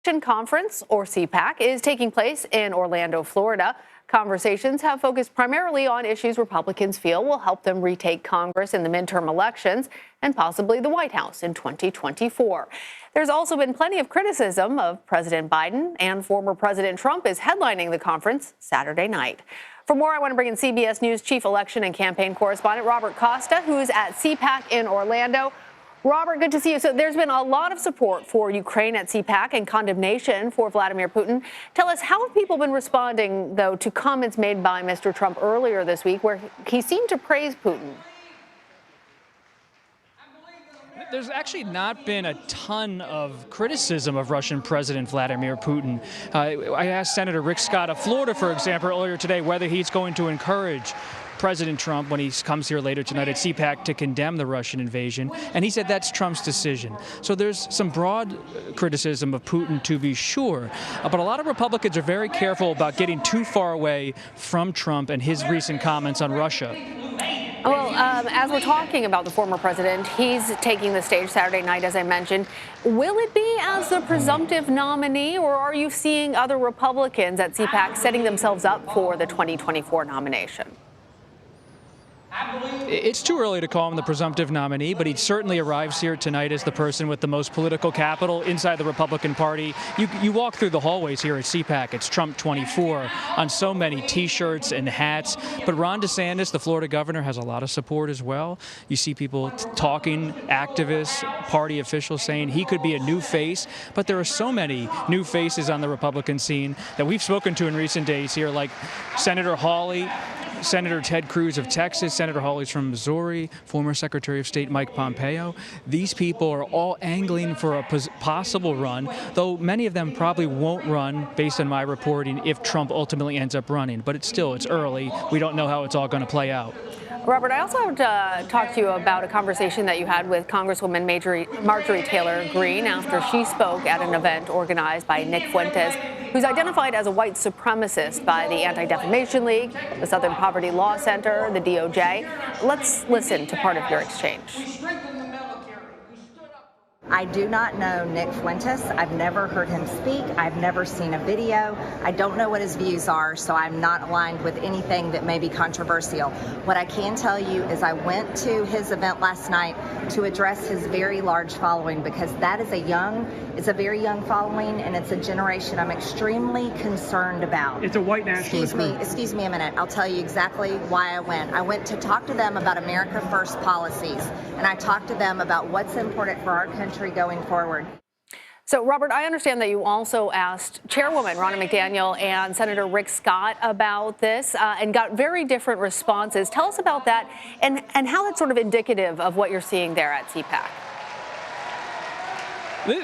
Conference, or CPAC, is taking place in Orlando, Florida. Conversations have focused primarily on issues Republicans feel will help them retake Congress in the midterm elections and possibly the White House in 2024. There's also been plenty of criticism of President Biden, and former President Trump is headlining the conference Saturday night. For more, I want to bring in CBS News chief election and campaign correspondent Robert Costa, who is at CPAC in Orlando. Robert, good to see you. So there's been a lot of support for Ukraine at CPAC and condemnation for Vladimir Putin. Tell us, how have people been responding, though, to comments made by Mr. Trump earlier this week where he seemed to praise Putin? There's actually not been a ton of criticism of Russian President Vladimir Putin. I asked Senator Rick Scott of Florida, for example, earlier today whether he's going to encourage President Trump, when he comes here later tonight at CPAC, to condemn the Russian invasion, and he said that's Trump's decision. So there's some broad criticism of Putin, to be sure, but a lot of Republicans are very careful about getting too far away from Trump and his recent comments on Russia. Well, as we're talking about the former president, he's taking the stage Saturday night, as I mentioned. Will it be as the presumptive nominee, or are you seeing other Republicans at CPAC setting themselves up for the 2024 nomination? It's too early to call him the presumptive nominee, but he certainly arrives here tonight as the person with the most political capital inside the Republican Party. You walk through the hallways here at CPAC, it's Trump 24 on so many T-shirts and hats. But Ron DeSantis, the Florida governor, has a lot of support as well. You see people talking, activists, party officials saying he could be a new face. But there are so many new faces on the Republican scene that we've spoken to in recent days here, like Senator Hawley, Senator Ted Cruz of Texas, Senator Hawley's from Missouri, former Secretary of State Mike Pompeo. These people are all angling for a possible run, though many of them probably won't run, based on my reporting, if Trump ultimately ends up running. But it's early. We don't know how it's all going to play out. Robert, I also have to talk to you about a conversation that you had with Congresswoman Marjorie Taylor Greene after she spoke at an event organized by Nick Fuentes, who's identified as a white supremacist by the Anti-Defamation League, the Southern Poverty Law Center, the DOJ. Let's listen to part of your exchange. I do not know Nick Fuentes. I've never heard him speak. I've never seen a video. I don't know what his views are, so I'm not aligned with anything that may be controversial. What I can tell you is I went to his event last night to address his very large following, because that is it's a very young following, and it's a generation I'm extremely concerned about. It's a white nationalist group. Excuse me a minute. I'll tell you exactly why I went. I went to talk to them about America First policies, and I talked to them about what's important for our country going forward. So, Robert, I understand that you also asked Chairwoman Ronna McDaniel and Senator Rick Scott about this and got very different responses. Tell us about that and how that's sort of indicative of what you're seeing there at CPAC.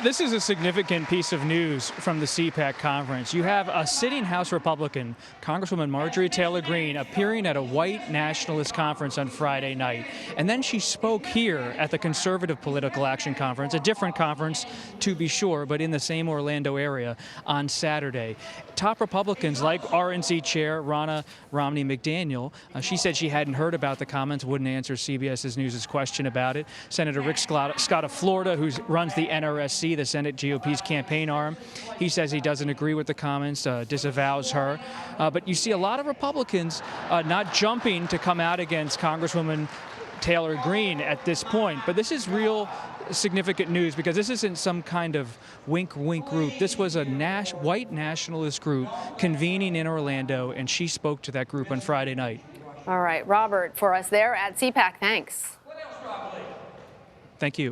This is a significant piece of news from the CPAC conference. You have a sitting House Republican, Congresswoman Marjorie Taylor Greene, appearing at a white nationalist conference on Friday night. And then she spoke here at the Conservative Political Action Conference, a different conference to be sure, but in the same Orlando area, on Saturday. Top Republicans like RNC Chair Ronna Romney McDaniel, she said she hadn't heard about the comments, wouldn't answer CBS News' question about it. Senator Rick Scott of Florida, who runs the NRSC, the Senate GOP's campaign arm, he says he doesn't agree with the comments, disavows her. But you see a lot of Republicans not jumping to come out against Congresswoman Taylor Greene at this point. But this is real significant news, because this isn't some kind of wink-wink group. This was a white nationalist group convening in Orlando, and she spoke to that group on Friday night. All right, Robert, for us there at CPAC, thanks. Thank you.